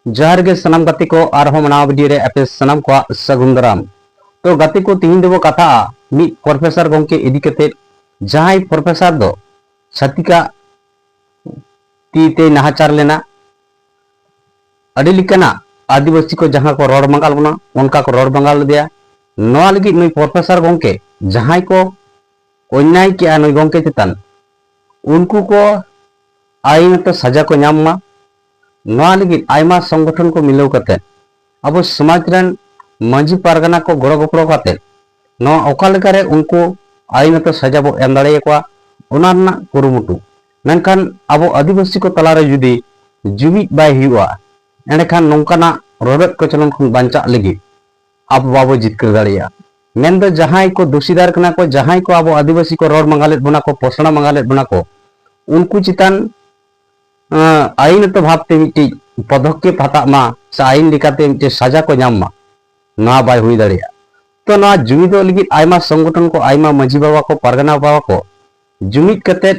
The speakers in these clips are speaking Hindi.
जहर के सनम गति को आरहो मनाव वीडियो रे एपे सनम को सगुन दाराम। तो गति को तीन देबो कथा मी प्रोफेसर गोंके इदी कते जहां प्रोफेसर दो छतिका तीते नाहाचार लेना अडी लिकना आदिवासी को जहां को रोड मंगाल बना उनका को रोड मंगाल दिया नोआ लगी नुई प्रोफेसर गोंके जहां को अन्याय किया नुई गोंके चितान उनको को आईन तो सजा को नामा नोआ लगी आयमा संगठन को मिलाव करते अब समाज रन मांझी पारगना को गड़ो गपड़ो करते नोआ ओका लेका रे उनको आईन तो सजा बो एम दाड़े को ओना रना कुरुमुटु मेनखान अब आदिवासी को तलारे जुदी जुमिद बाय हुआ एंडखान नौकाना रोडक कचलन खन बांचा लगी अब बाबो जितकर दाड़िया मेन दो जहां को दोषीदार कना को जहां को अब आदिवासी को रोड मंगाले बना को पोषण मंगाले बना को उनको चितान आईन तो भावते मिट्टी पदक्षेप हता से आईन लिकाते मिट्टी सजा को नामा ना बाय हुई दाड़िया तो ना जुमिदो लगी आयमा संगठन को आयमा मांझी बाबा को पारगना बाबा को जुमिद कते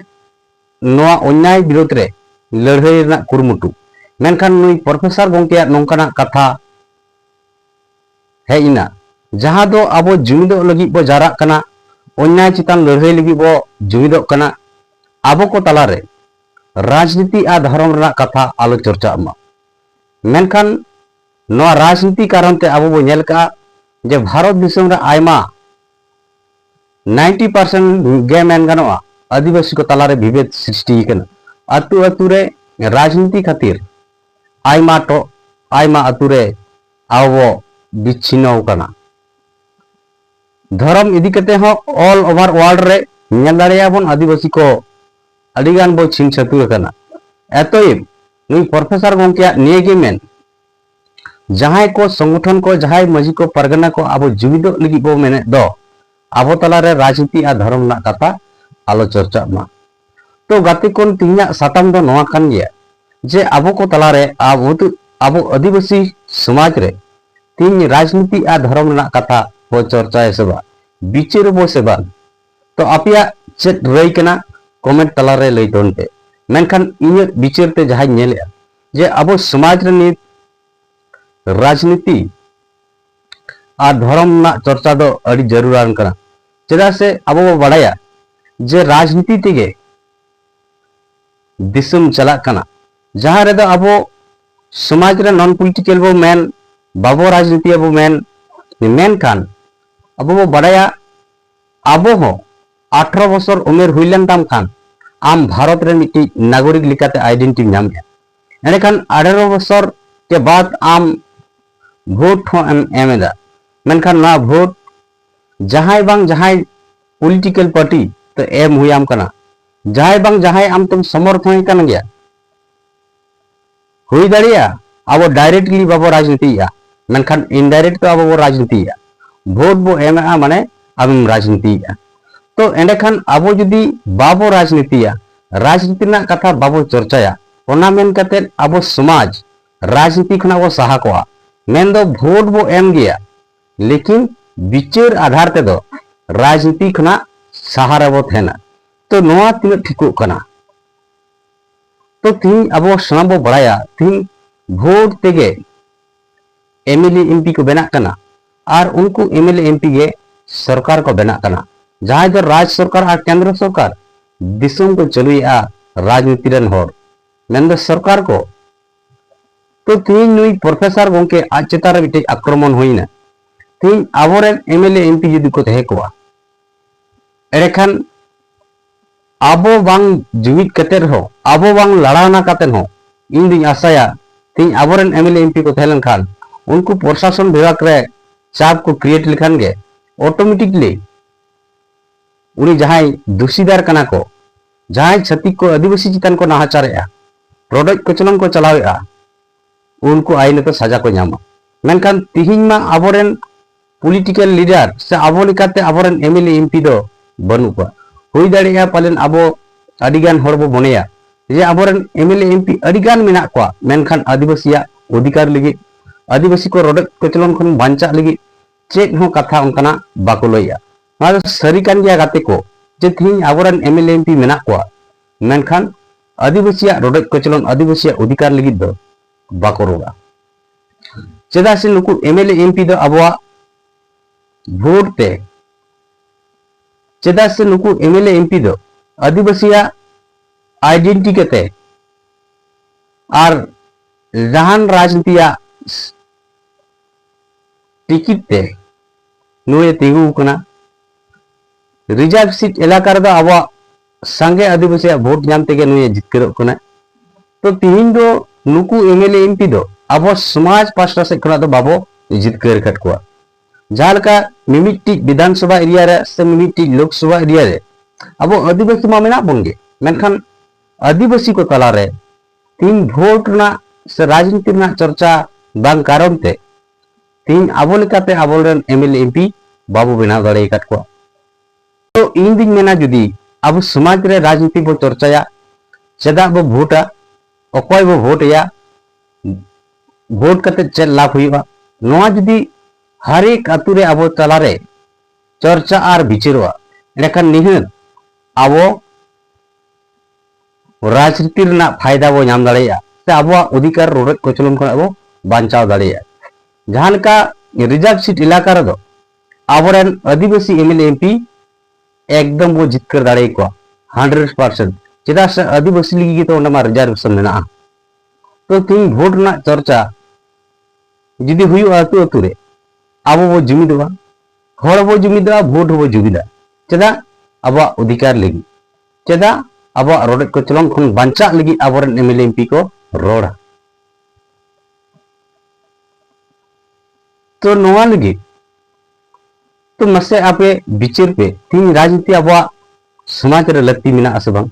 नोआ अन्याय विरोध रे लड़ाई रना कुरुमुटु मेनखान नुई प्रोफेसर गोंके नौकाना कथा है इना जहां दो अब जुमिदो लगी बो जारा कना अन्याय चितान लड़ाई लगी बो जुमिदो कना अब को तलारे राजनीति आ धर्म रना कथा आलो चर्चा मा मेनखान नोआ राजनीति कारण ते अब बो नेल का जे भारत दिसम रे आयमा 90% गे मेन गानोआ आदिवासी को तलारे विभेद सृष्टि कना अतु अतु रे राजनीति खातिर आयमा अतु रे आवो बिच्छिन्न कना धर्म इदी कते हो ऑल ओवर वर्ल्ड रे नेल दाड़िया बन आदिवासी को अडिगान बो छिन छतुर कना एतोइब नुई प्रोफेसर गोंके नियगे मेन जहां को संगठन को जहां मजी को परगना को अब जुमिदो लगी बो मेने दो अब तलारे राजनीति आ धर्म ना कथा आलो चर्चा मा तो गाते कोन तिना साताम दो नोआ कान गया जे अब को तलारे अब आदिवासी समाज रे तीन राजनीति आ धर्म ना कथा बो चर्चा सेबा बिचार बो सेबा तो आपिया चेत रई कना कमेंट तलारे लई दोनते मेनखान इन बिचार ते जहां नेले जे अब समाज रे नित राजनीति आ धर्म ना चर्चा दो अड़ी जरूरान कना चेदा से अब बो बड़ाया जे राजनीति तेगे दिसम चला कना जहां रे दो अब समाज रे नॉन पॉलिटिकल बो मेन बाबो राजनीति अब मेन खान अब बो बड़ाया अब हो 18 बছর उमेर हुईलन ताम खान आम भारत रे मिट्टी नागरिक लिकाते आइडेंटिटी नाम है एंडखान 18 बছর के बाद आम भोट हो एमेदा मेनखान ना भोट जहां बांग जहां पॉलिटिकल पार्टी तो एम हुयाम कना जहां बांग जहां आम तुम समर्थन कन गया हुई दाड़िया अब डायरेक्टली बाबो राजनीति या मेनखान इनडायरेक्ट तो अब राजनीति या भोट बो एम माने अब राजनीति या तो एंडखान अब जुदी बाबो राजनीति या राजनीति ना कथा बाबो चर्चाया ओना मेन कते अब समाज राजनीति खना वो सहा को मेन दो भोट बो एम गया लेकिन विचार आधार ते दो राजनीति खना सहारा बो थेना तो नोआ तीन ठिको कना तो तीन अब सना बो बड़ाया तीन भोट तेगे एमएलए एमपी को बना कना और उनको एमएलए एमपी के सरकार को बना कना जहां दो राज्य सरकार और केंद्र सरकार दिसम को चलुया राजनीति रन होर मेन दो सरकार को तो तीन नुई प्रोफेसर गोंके आज चेतार बिटे आक्रमण होइना तीन आबोरेन एमएलए एमपी जुदी को तहे कोआ एरेखान आबो बांग जुमिद कते रहो आबो बांग लड़ावना कते हो इन दिन आशाया तीन आबोरेन एमएलए एमपी को तहेलन खान उनको प्रशासन विभाग रे चाप को क्रिएट लिखान गे ऑटोमेटिकली उनी जहां दोषीदार कना को जहां छतिक को आदिवासी चितान को नाहाचारेया प्रोडक्ट कचलन को चलावेआ उनको आईन तो सजा को नामा मेनखान तिहिन मा आबोरेन पॉलिटिकल लीडर से आबो लिकाते आबोरेन एमएलए एमपी दो बनु को हुई दाड़िया पालेन आबो अडिगान हर बो बनेया जे आबोरेन एमएलए एमपी अडिगान मेना को मेनखान आदिवासिया अधिकार लगी आदिवासी को रोड कचलन खन बांचा लगी चेक हो कथा उनकाना बाको लइया सरी कान गया गाते को जे थिन आबोरेन एमएलए एमपी मेना को मेनखान आदिवासिया रोड कचलन आदिवासिया अधिकार लगी दो बाको रोगा। चेदा से नुकु एमएलए एमपी दो अबवा वोट ते चेदा से नुकु एमएलए एमपी दो आदिवासिया आइडेंटिटी कते और जहान राजनीतिया टिकट ते नुए तिगु कना रिजर्व सीट इलाका रे अब संगे आदिवासी वोट नाम तेगे नुए जितकरो कना तो तीन दो नुकु एमएलए एमपी दो अब समाज पास्टा से खना दो बाबो जितकर कट को जहां मिमिटी विधानसभा एरिया रे से मिमिटी लोकसभा एरिया रे अब आदिवासी मा मेना बनगे मेनखान आदिवासी को तला रे तीन वोट ना से राजनीति ना चर्चा बांग कारण ते तीन आबो लेकाते आबोरेन एमएलए एमपी बाबू बेना दड़े कट को तो इन दिन मेना जुदी अब समाज रे राजनीति बो चर्चाया चेदा बो वोटा अकोय बो वोट या वोट करते चेक लाभ हुआ नोआ जुदी हर एक अतु रे अब तला रे चर्चा और विचारवा लेकिन निहत अब राजनीति रना फायदा बो नाम दाड़ेया से अब अधिकार रोड कोचलन को अब बांचाव दाड़ेया जहां का रिजर्व सीट इलाका रे दो आबोरेन आदिवासी एमएलए एमपी एकदम वो जितकर दाड़े को 100% चेदा से आदिवासी लगी तो ओंडा मा रिजर्वेशन मेना तो तीन वोट ना चर्चा जुदी हुई अतु अतु रे अब वो जुमिदवा हर वो जुमिदा वोट वो जुमिदा चेदा अब अधिकार लगी चेदा अब रोड को चलन खन बांचा लगी आबोरेन एमएलए एमपी को रोड तो नोआ लगी तो मसे आपे बिचार पे तीन राजनीति अब समाज रे लक्ति मिना असबंग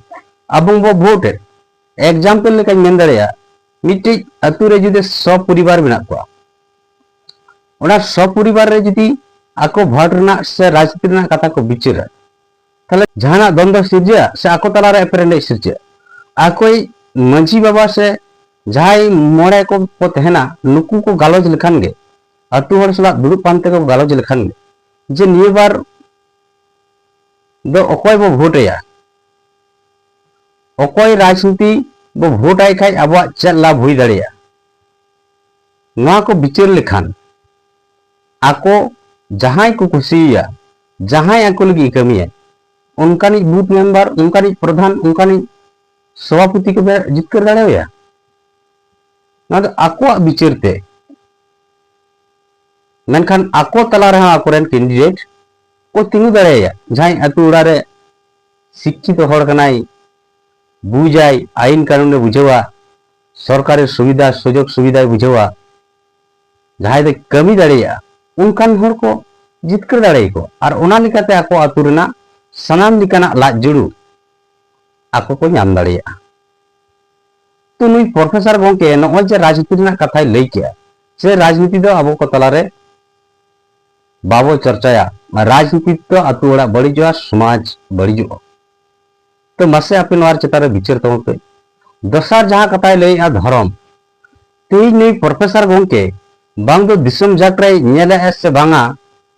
अब वो वोट एग्जाम्पल लेका मेन दाड़ेया मिट्टी अतु रे जुदे सब परिवार मेना को ओना सब परिवार रे जुदी आको भोट रना से राजनीति रना कथा को बिचार ताले जहाना द्वंद्व सिरजा से आको तला रे एपरेंडे सिरजा आकोई मंजी बाबा से जहाई मोड़े को तहना नुकु को गालोज लेखान गे अतु हर सला दुदु पानते को गालोज लेखान गे जे निये बार दो अकोय बो वोट या अकोय राजनीति बो वोट आय खाय अब चेक लाभ हुई दाड़ेया नोआ को बिचार लेखान आको जहां को खुशिया जहां आको लगी कमिया उनकानी बूथ मेंबर उनकानी प्रधान उनकानी सभापति को जितकर दाड़ेया ना तो आको बिचारते मेनखान आको तला रहा आकोरेन कैंडिडेट को तिंगु दाड़ेया जहां अतु उड़ा रे शिक्षित हड़ कनाई बुझाई आईन कानून बुझेवा सरकारी सुविधा सुजोग सुविधा बुझेवा जहां दे कमी दाड़ेया उनकान हड़ को जितकर दाड़े को और ओना लिकाते आको अतु रेना सनाम लिकाना लाज जुड़ू आको को नाम दाड़ेया तो नुई प्रोफेसर गोंके नोय जे राजनीति रेना कथाय लई के से राजनीति दो आबो को तला रे बाबो चर्चाया राजनीति तो अतु ओड़ा बड़ीजोआ समाज बड़ीजो तो मसे आपे नोर चेतारे विचार तम पे दसार जहां कथाय लई आ धर्म तेई नुई प्रोफेसर गोंके बांग दो दिसम जाकरे नेले से बांगा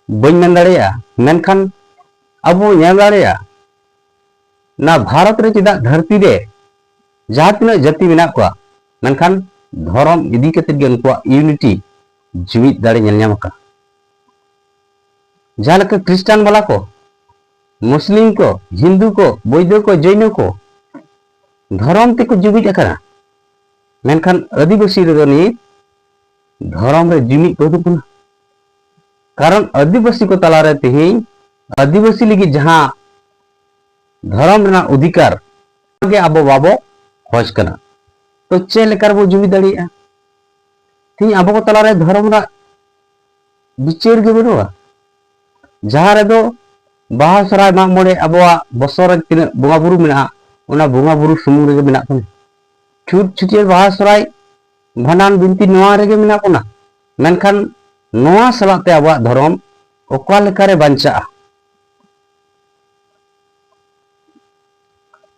बइन मेन दाड़ेया मेनखान अबो नेल दाड़ेया ना भारत रे चिदा धरती रे जहां तिना जाति मेना को मेनखान धर्म इदी कते गे उनको यूनिटी जीवित दाड़े नेल न्यामका जहां के क्रिश्चियन वाला को मुस्लिम को हिंदू को बौद्ध को जैन को धर्म ते को जीवित अकरा मेनखान आदिवासी रे नि धर्म रे जीवित को दुना कारण आदिवासी को तला रे तेही आदिवासी लगी जहां धर्म रेना अधिकार के आबो बाबो खोज कना तो चे लेकर वो जीवित दाड़िया ती आबो को तला रे धर्म रा बिचार गे बनुआ जहां रे दो बाहा सराय माग मोड़े अबवा बसर तीन बोंगा बुरु मेना ओना बोंगा बुरु सुमुंग रे मेना कोना छुट छुटियर बाहा सराय भांडान बिनती नोआ रे मेना कोना मेनखान नोआ सलाते आबवा धर्म ओका लेका रे बांचा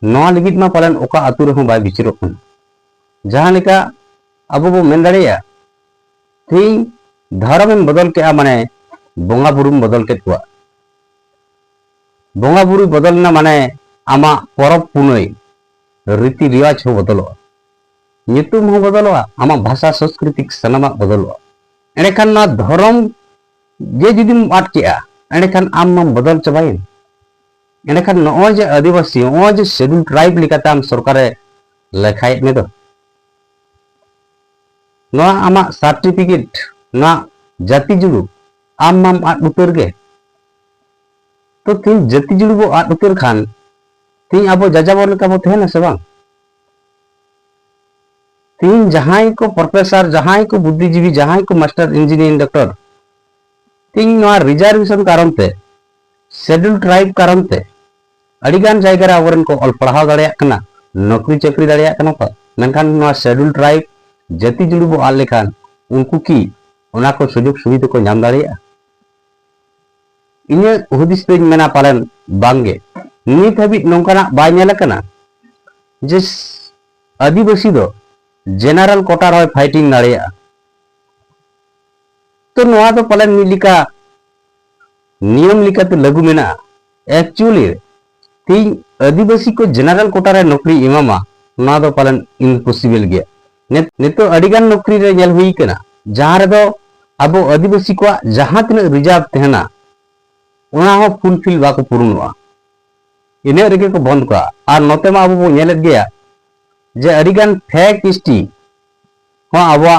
नोआ लगित मा पालन ओका अतु रे बाय बिचारो कोना जहां लेका अबो बो मेन दाड़ेया थी धर्म बदल के माने बोंगा बुरु बदल के कुआ बोंगा बुरु बदलना माने आमा परब पुनई रीति रिवाज हो बदलो नितुम हो बदलो आमा भाषा संस्कृति सनामा बदलो एंडेखान ना धर्म जे जुदीम आद केआ एंडेखान आम माम बदल चाबायेन एंडेखान नॉय जे आदिवासी नॉय जे शेड्यूल ट्राइब लेकाते आम सरकारे लेखायेद में दो नॉ आमा सर्टिफिकेट ना जाति जुड़ू आम माम आद उतर गे तो तीन जाति जुड़ू बो आद उतर खान तीन आबो जाजाबर लेका बो तहेना से बांग तीन जहां को प्रोफेसर जहां को बुद्धिजीवी जहां को मास्टर इंजीनियर डॉक्टर तीन नॉ रिजर्वेशन कारण ते शेड्यूल ट्राइब कारण ते अड़ीगान जायगा रे आवरन को ऑल पढ़ाव दाड़िया कना नौकरी चाकरी दाड़िया कना को मेनखान नॉ शेड्यूल ट्राइब जाति जुड़ू बो आद लेखान उनको की ओना को सुजोग सुविधा को नाम दाड़िया इने हुदिस पे मेना पालन बांगे नित हबी नोंकाना बाय नेला कना जे आदिवासी दो जनरल कोटा रे फाइटिंग दाड़िया तो नोआ तो पालन मिलिका नियम लिकाते लागू मेना एक्चुअली तीन आदिवासी को जनरल कोटा रे नौकरी इमामा ना दो पालन इम्पॉसिबल गया नितो अडिगान नौकरी रे नेल हुई कना जहां रे दो अबो आदिवासी को जहां तीन रिजर्व तेहना ओना हो फुलफिल बाको पूर्णवा इने रेगे को बंद का और नोते मा अबो नेलेद गया जे अडिगान फेक एसटी हो अबो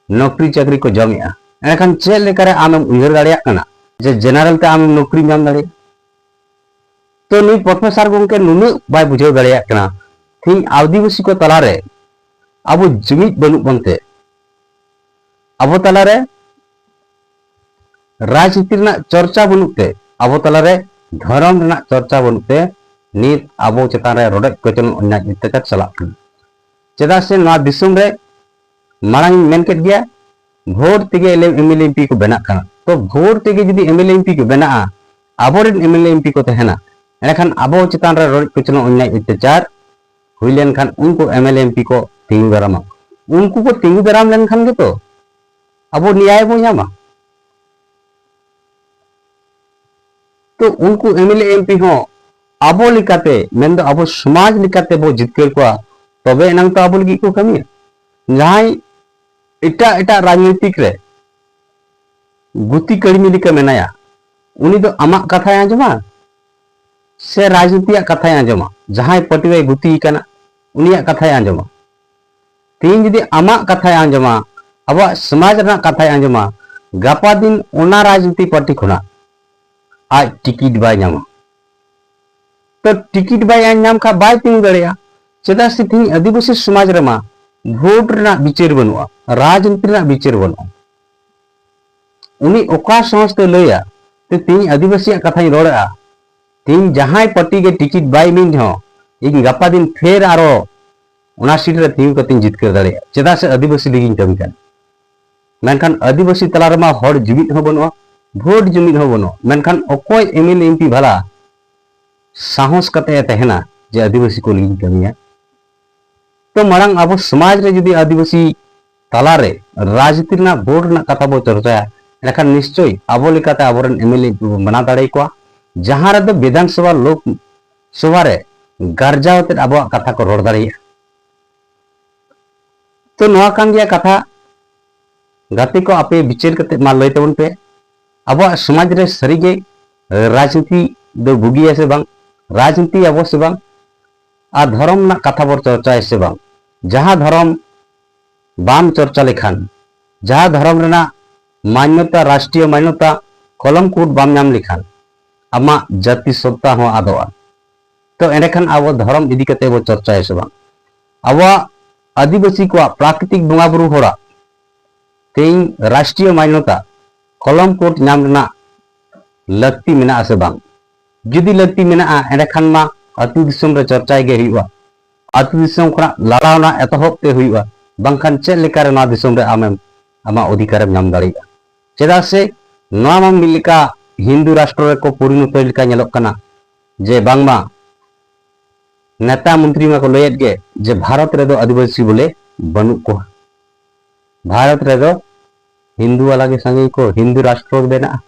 नौकरी चाकरी को जमिया एखान चे लेकारे आम उयहर दाड़िया कना जे जनरल ते आम नौकरी नाम दाड़िया तो नी प्रोफेसर गोंके नुनु बाय बुझाव दाड़िया कना थी आदिवासी को तलारे अब जुमिद बनु बनते अब तलारे राजनीति चर्चा बनुते अब तलारे धर्म चर्चा बनुते नीत अब चेतान रे रोडे कचन अन्याय अत्याचार चलाक चेदा से ना दिसुम रे मांग मेन केट गया भोट तेगे एमएलए एमपी को बना कना तो भोट तेगे जदी एमएलए एमपी को बना आबोरेन एमएलए एमपी को तहना एखान आबो चेतान रे रोड कचन अन्याय अत्याचार हुई लेन खान उनको एमएलए एमपी को तिंगु दारामा उनको को तिंगु दाराम लेन खान गे तो आबो न्याय बो ᱧᱟᱢᱟ तो उनको एमएलए एमपी हो आबो लिकाते मेन दो आबो समाज लिकाते बो जितकेर को तबे एनांग तो आबो लगी को कमिया जहां इटा इटा राजनीतिक रे गुती कड़मी लिका मेनाया उनी दो आमा कथा आंजमा से राजनीतिया कथा आंजमा जहां पटिवे गुती कना उनिया कथा आंजमा तीन जदी आमा कथा आंजमा अब समाज रा कथा आंजमा गापा दिन ओना राजनीति पार्टी खुना आज टिकट बाय नामा तो टिकट बाय नाम का बाय तिंग दड़िया चेदा से तीन आदिवासी समाज रे मा भोट रा विचार बनुआ राजनीति रा विचार बनुआ उनी ओका समझते लया तो तीन आदिवासी कथा रोड़ा तीन जहां पार्टी के टिकट बाय मिन हो इन गापा दिन फेर आरो ओना सीट रे तीन कतिन जितकर दड़िया चेदा से आदिवासी लिगिन कमी कान मेनखान आदिवासी तलार मा हर जुमिद हो बनुआ भोट जुमिद हो बनो मेनखान अकोय एमएलए एमपी भला साहस कते तहना जे आदिवासी को लिगिन कमिया तो मांग अब समाज रे जदी आदिवासी तलारे राजनीति ना भोट ना कथा बो चर्चा एखान निश्चय आबो लेकाते आबोरन एमएलए बना दाड़े को जहां रे विधानसभा लोक सभा रे गार्जावते आबो कथा को रोड दाड़िया तो नोआ कान गया कथा गाते को आपे विचार करते मा लय तबन पे अब समाज रे सरीगे राजनीति दो बुगिया से बांग राजनीति अब से बांग आ धर्म ना कथा बर चर्चा से बांग जहां धर्म बाम चर्चा लेखान जहां धर्म रेना मान्यता राष्ट्रीय मान्यता कलम कोड बाम नाम लेखान आमा जाति सत्ता हो आदोआ तो एंडेखान अब धर्म इदी कते वो चर्चा से बांग अब आदिवासी को प्राकृतिक बंगा बुरु होड़ा तेईं राष्ट्रीय मान्यता कलम कोट नाम ना लगती मेना से बांग जुदी लगती मेना एंडेखान मा अतु दिसम रे चर्चा गे हुआ अतु दिसम खना लड़ावना एतहबते हुआ बांखान चे लेकारे ना दिसम रे आमेम आमा अधिकार नाम दाड़िया चेदा से नोआ मा मिलिका हिंदू राष्ट्र रे को परिणत लेका नेलोक कना जे बांगमा नेता मंत्री मा को लयत गे जे भारत रे दो आदिवासी बोले बनु को भारत रे दो हिंदू वाला के संगे को हिंदू राष्ट्र बेना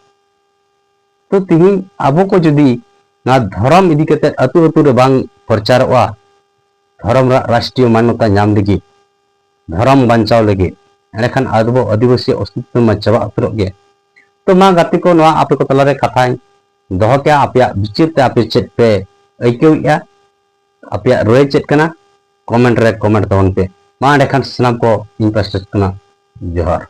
तो तिहिन आबो को जदी ना धर्म इदी कते अतु अतु रे बांग प्रचारवा धर्म राष्ट्रीय मान्यता नाम लगी धर्म बंचाव लगी एंडखान आबो आदिवासी अस्तित्व मा चाबा उतरग गे। तो मा गाते को नवा आपे को तलारे कथा दोह के आपे विचिरते आपे चेक पे ऐक्यौया आपे रोए चेक कना कमेंट रे कमेंट तबन पे मा एंडखान सनाम को इंटरेस्ट कना जोहार।